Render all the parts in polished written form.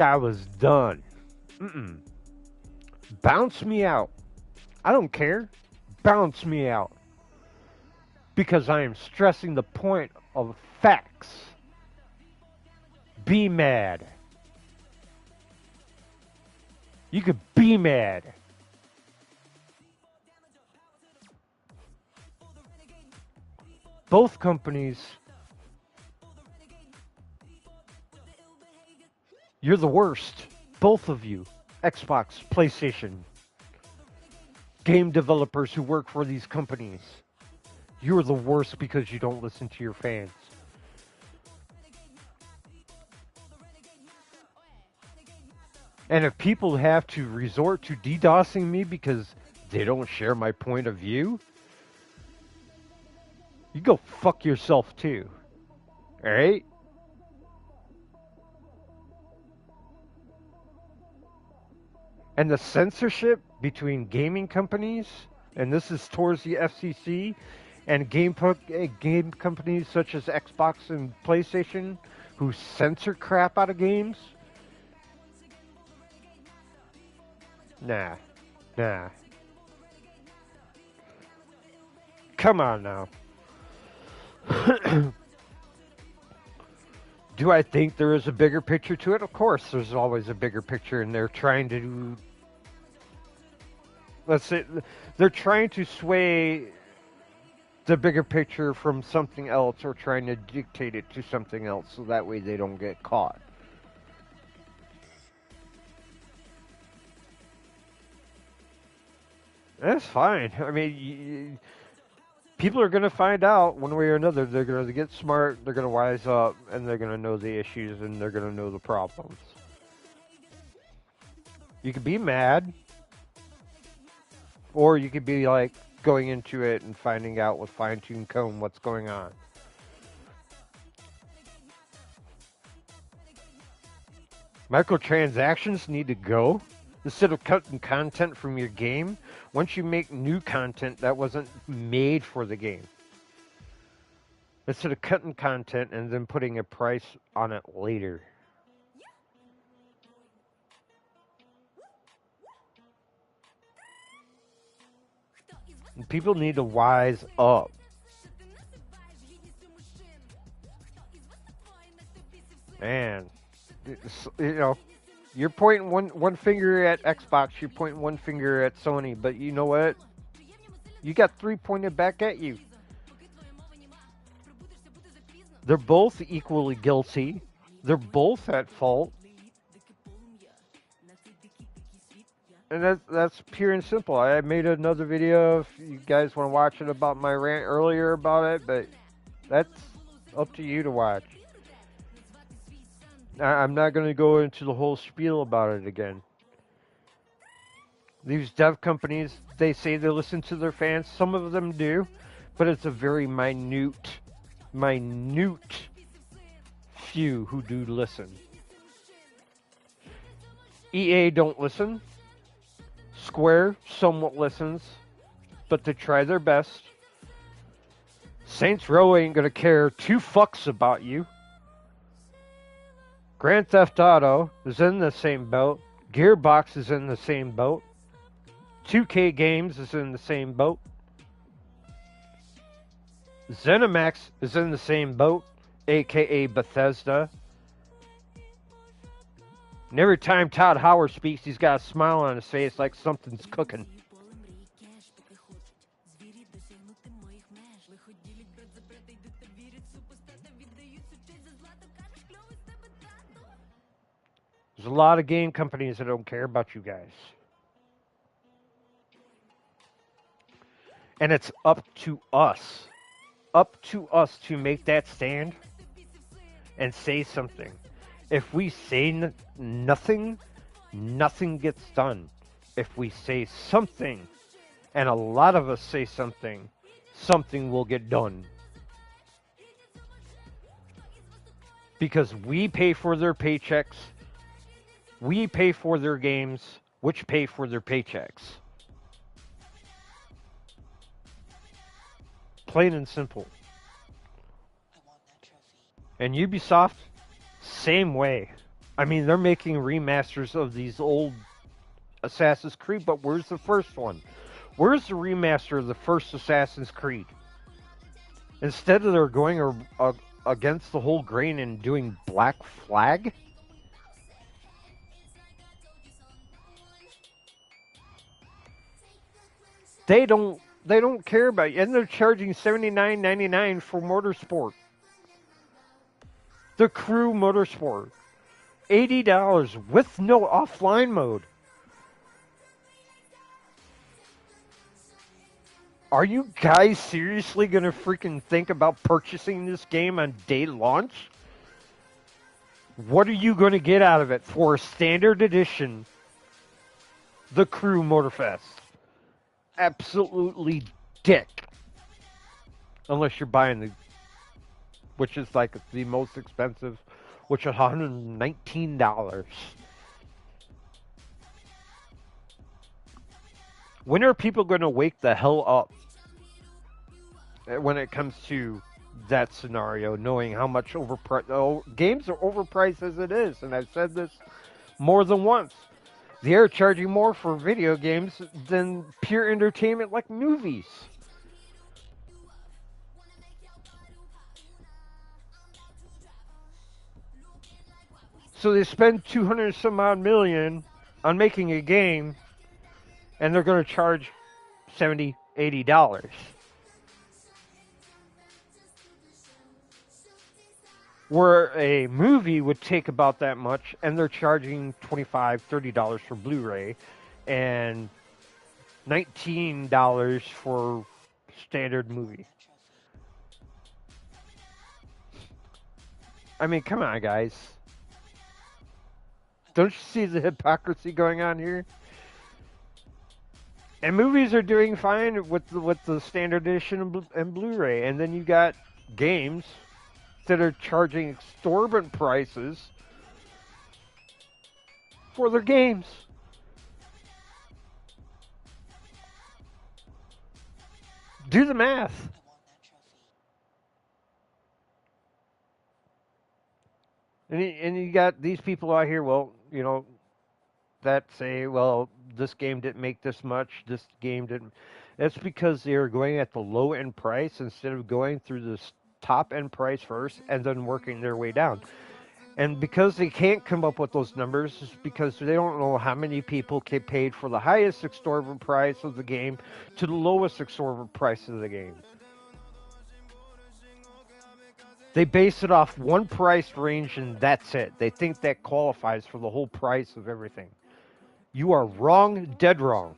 I was done. Mm-mm. Bounce me out. I don't care. Bounce me out. Because I am stressing the point of facts. Be mad. You could be mad. Both companies, you're the worst. Both of you. Xbox, PlayStation, game developers who work for these companies. You're the worst because you don't listen to your fans. And if people have to resort to DDoSing me because they don't share my point of view, you go fuck yourself too. Alright? And the censorship between gaming companies, and this is towards the FCC, and game companies such as Xbox and PlayStation who censor crap out of games. Nah. Nah. Come on now. Do I think there is a bigger picture to it? Of course, there's always a bigger picture, and they're trying to, let's say, they're trying to sway the bigger picture from something else or trying to dictate it to something else so that way they don't get caught. That's fine. I mean, people are going to find out one way or another. They're going to get smart, they're going to wise up, and they're going to know the issues and they're going to know the problems. You could be mad, or you could be like going into it and finding out with fine-tuned comb what's going on. Microtransactions need to go. Instead of cutting content from your game, once you make new content that wasn't made for the game, instead of cutting content and then putting a price on it later. And people need to wise up. Man, you know, you're pointing one finger at Xbox, you're pointing one finger at Sony, but you know what? You got three pointed back at you. They're both equally guilty. They're both at fault. And that's pure and simple. I made another video if you guys want to watch it about my rant earlier about it, but that's up to you to watch. I'm not going to go into the whole spiel about it again. These dev companies, they say they listen to their fans. Some of them do, but it's a very minute few who do listen. EA don't listen. Square somewhat listens, but they try their best. Saints Row ain't gonna care two fucks about you. Grand Theft Auto is in the same boat. Gearbox is in the same boat. 2K Games is in the same boat. ZeniMax is in the same boat, aka Bethesda. And every time Todd Howard speaks, he's got a smile on his face like something's cooking. There's a lot of game companies that don't care about you guys. And it's up to us to make that stand and say something. If we say nothing, nothing gets done. If we say something, and a lot of us say something, something will get done. Because we pay for their paychecks, we pay for their games, which pay for their paychecks. Plain and simple. And Ubisoft, same way. I mean, they're making remasters of these old Assassin's Creed, but where's the first one? Where's the remaster of the first Assassin's Creed? Instead of they're going against the whole grain and doing Black Flag, they don't care about you, and they're charging $79.99 for Motorsport, the Crew Motorsport, $80 with no offline mode. Are you guys seriously gonna freaking think about purchasing this game on day launch? What are you gonna get out of it for a standard edition, the Crew Motorfest? Absolutely dick. Unless you're buying the, which is like the most expensive, which is $119. When are people going to wake the hell up when it comes to that scenario, knowing how much games are overpriced as it is? And I've said this more than once. They are charging more for video games than pure entertainment like movies. So they spend 200 some odd million on making a game, and they're going to charge $70, $80. Where a movie would take about that much, and they're charging $25, $30 for Blu-ray, and $19 for standard movie. I mean, come on, guys. Don't you see the hypocrisy going on here? And movies are doing fine with the standard edition and Blu-ray, and then you got games that are charging exorbitant prices for their games. Do the math. And you got these people out here, well, that say, well, this game didn't make this much, this game didn't. That's because they're going at the low end price instead of going through the top end price first and then working their way down. And because they can't come up with those numbers, it's because they don't know how many people get paid for the highest exorbitant price of the game to the lowest exorbitant price of the game. They base it off one price range and that's it. They think that qualifies for the whole price of everything. You are wrong, dead wrong.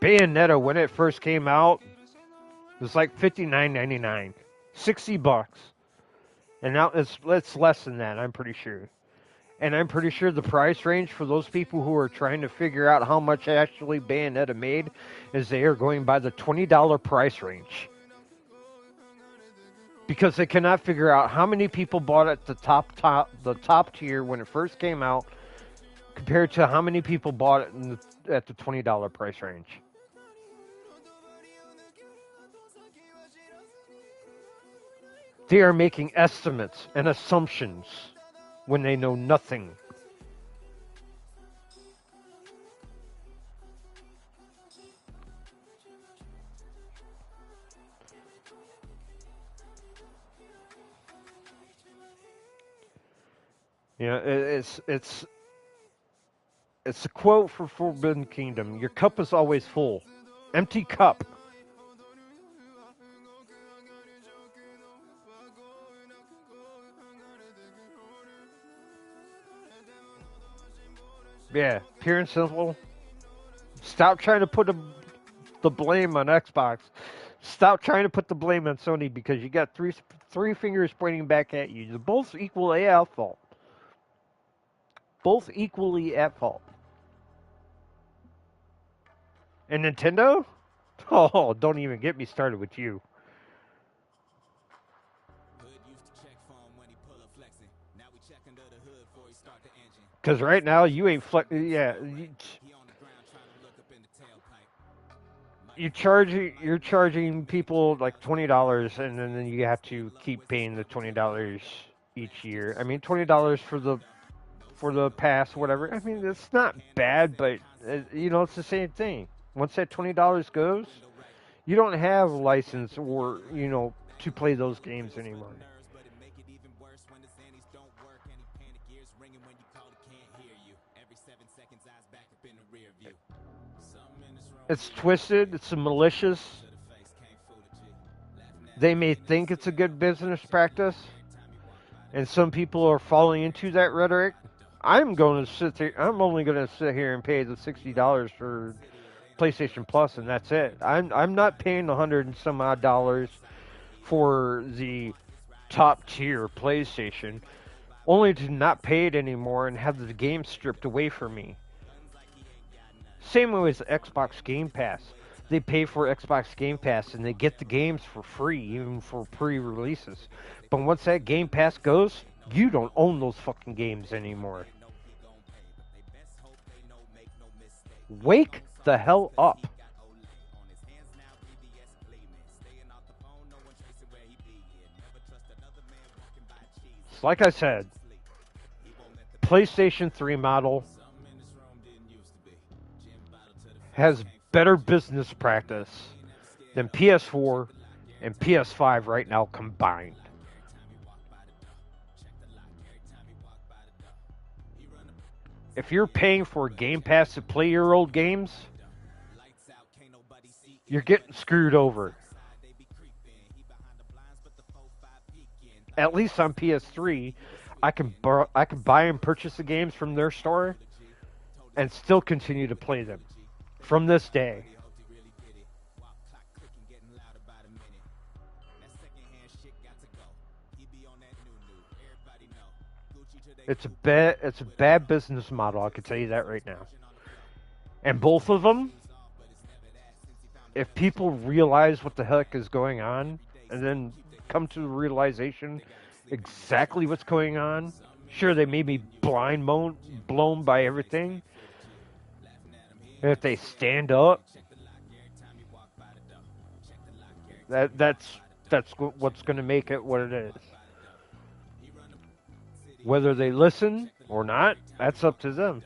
Bayonetta, when it first came out, it was like $59.99, $60, and now it's less than that. I'm pretty sure, and I'm pretty sure the price range for those people who are trying to figure out how much actually Bayonetta made is they are going by the $20 price range, because they cannot figure out how many people bought it the top tier when it first came out, compared to how many people bought it at the $20 price range. They are making estimates and assumptions when they know nothing. Yeah, it's a quote for Forbidden Kingdom. Your cup is always full. Empty cup. Yeah, pure and simple. Stop trying to put the blame on Xbox. Stop trying to put the blame on Sony, because you got three fingers pointing back at you. They're both equally at fault. Both equally at fault. And Nintendo? Oh, don't even get me started with you. Because right now, you ain't yeah. you're charging people like $20, and then you have to keep paying the $20 each year. I mean, $20 for the pass, whatever. I mean, it's not bad, but it's the same thing. Once that $20 goes, you don't have a license or to play those games anymore. It's twisted. It's malicious. They may think it's a good business practice, and some people are falling into that rhetoric. I'm going to sit there. I'm only going to sit here and pay the $60 for PlayStation Plus, and that's it. I'm not paying 100 and some odd dollars for the top tier PlayStation, only to not pay it anymore and have the game stripped away from me. Same way as Xbox Game Pass. They pay for Xbox Game Pass and they get the games for free, even for pre-releases. But once that Game Pass goes, you don't own those fucking games anymore. Wake the hell up. So like I said, PlayStation 3 model has better business practice than PS4 and PS5 right now combined. If you're paying for a Game Pass to play your old games, you're getting screwed over. At least on PS3, I can buy and purchase the games from their store and still continue to play them from this day. It's a bad business model, I can tell you that right now. And both of them, if people realize what the heck is going on and then come to the realization exactly what's going on, sure, they may be blown by everything. And if they stand up, that's what's going to make it what it is. Whether they listen or not, that's up to them.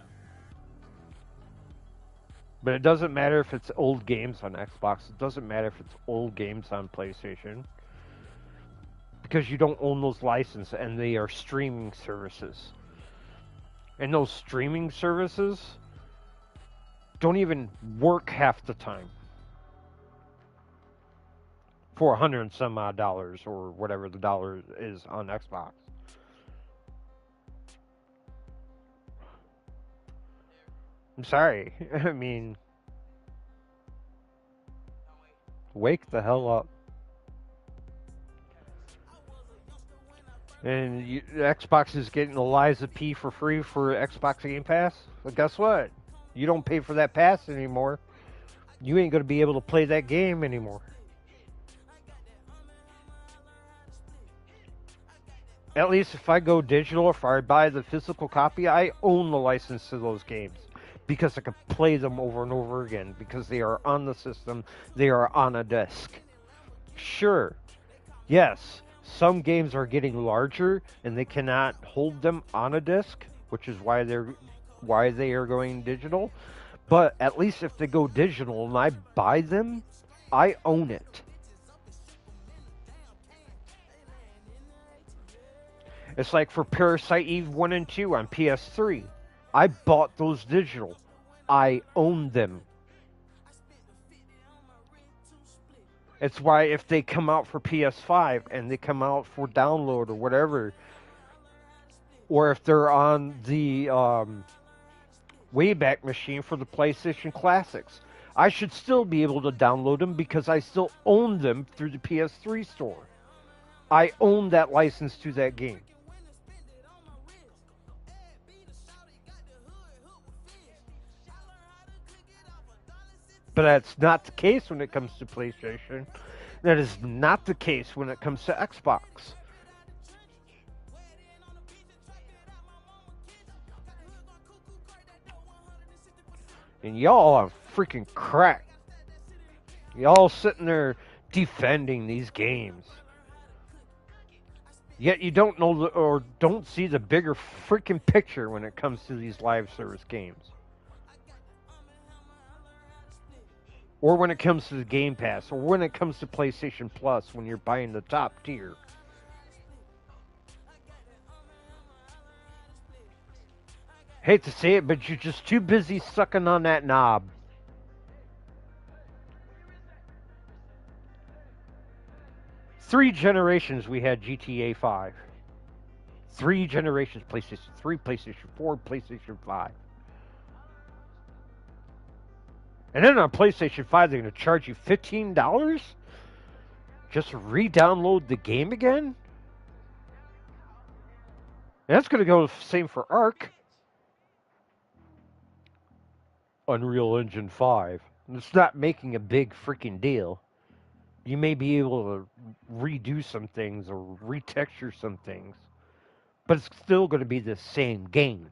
But it doesn't matter if it's old games on Xbox. It doesn't matter if it's old games on PlayStation. Because you don't own those licenses, and they are streaming services. And those streaming services don't even work half the time. For 100 and some odd dollars, or whatever the dollar is on Xbox. I'm sorry. I mean, wake the hell up. And Xbox is getting Eliza P for free for Xbox Game Pass. But guess what? You don't pay for that pass anymore. You ain't going to be able to play that game anymore. At least if I go digital, if I buy the physical copy, I own the license to those games. Because I can play them over and over again. Because they are on the system. They are on a disc. Sure. Yes. Some games are getting larger and they cannot hold them on a disc, which is why they are going digital. But at least if they go digital and I buy them, I own it. It's like for Parasite Eve 1 and 2 on PS3. I bought those digital. I own them. It's why if they come out for PS5 and they come out for download or whatever, or if they're on the Wayback Machine for the PlayStation Classics, I should still be able to download them because I still own them through the PS3 store. I own that license to that game. But that's not the case when it comes to PlayStation. That is not the case when it comes to Xbox. And y'all are freaking crack. Y'all sitting there defending these games. Yet you don't know or don't see the bigger freaking picture when it comes to these live service games. Or when it comes to the Game Pass, or when it comes to PlayStation Plus when you're buying the top tier. Hate to say it, but you're just too busy sucking on that knob. Three generations we had GTA 5. Three generations, PlayStation 3, PlayStation 4, PlayStation 5. And then on PlayStation 5, they're going to charge you $15 just to re-download the game again? And that's going to go the same for Ark. Unreal Engine 5. It's not making a big freaking deal. You may be able to redo some things or retexture some things, but it's still going to be the same game.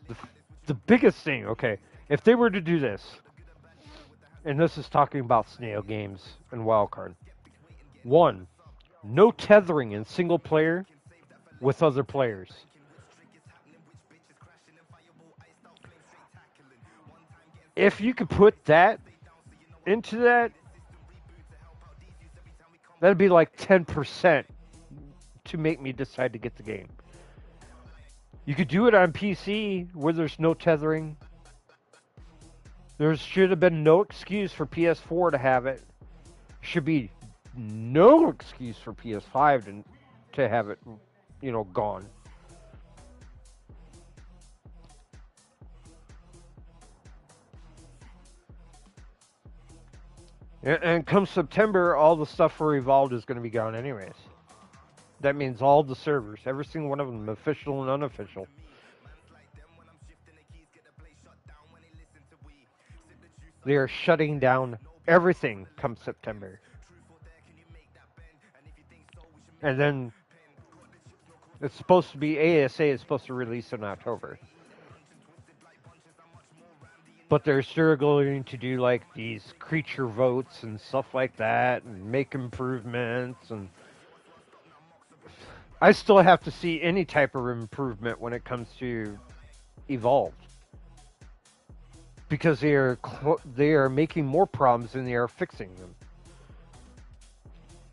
The, the biggest thing, okay, if they were to do this, and this is talking about Snail games and Wildcard. One, no tethering in single player with other players. If you could put that into that, that'd be like 10% to make me decide to get the game. You could do it on PC where there's no tethering. There should have been no excuse for PS4 to have it. Should be no excuse for PS5 to have it, gone. And come September, all the stuff for Evolved is going to be gone anyways. That means all the servers, every single one of them, official and unofficial. They are shutting down everything come September. And then it's supposed to be, ASA is supposed to release in October. But they're sure going to do like these creature votes and stuff like that and make improvements. And I still have to see any type of improvement when it comes to Evolved. Because they are making more problems than they are fixing them.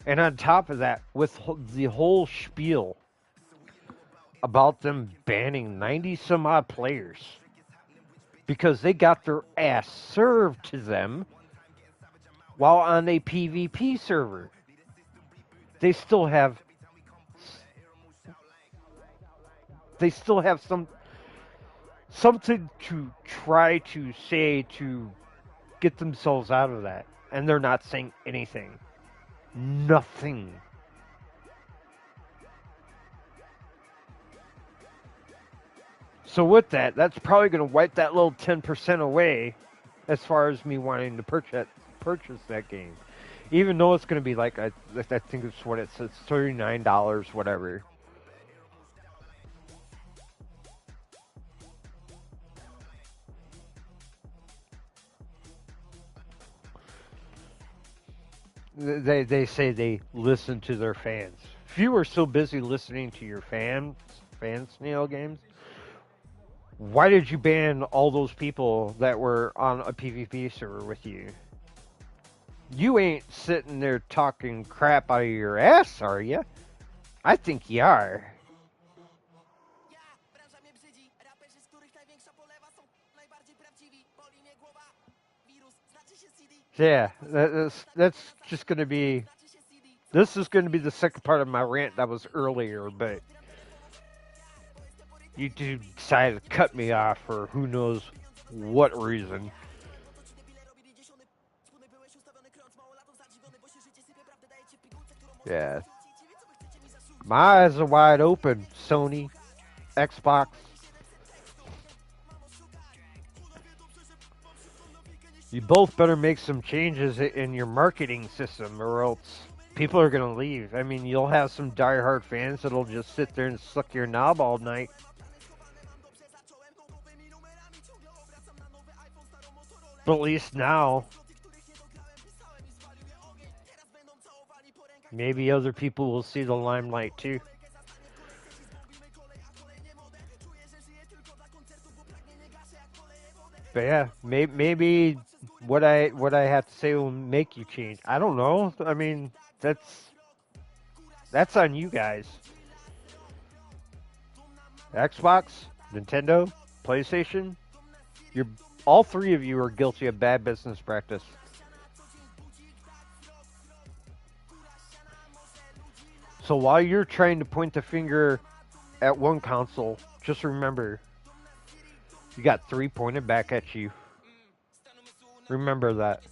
And on top of that, with the whole spiel about them banning 90 some odd players because they got their ass served to them while on a PvP server. They still have something to try to say to get themselves out of that, and they're not saying anything. Nothing. So with that, that's probably going to wipe that little 10% away as far as me wanting to purchase that game. Even though it's going to be like, I think it's what it says, $39, whatever. They say they listen to their fans. If you were so busy listening to your fan Snail games, why did you ban all those people that were on a PvP server with you? You ain't sitting there talking crap out of your ass, are you? I think you are. Yeah, that's just going to be... This is going to be the second part of my rant that was earlier, but... You decided to cut me off for who knows what reason. Yeah. My eyes are wide open, Sony, Xbox. You both better make some changes in your marketing system or else people are going to leave. I mean, you'll have some diehard fans that'll just sit there and suck your knob all night. But at least now, maybe other people will see the limelight too. But yeah, maybe what I have to say will make you change. I don't know. I mean, that's on you guys. Xbox, Nintendo, PlayStation, you're all three of you are guilty of bad business practice. So while you're trying to point the finger at one console, just remember you got three pointed back at you. Remember that.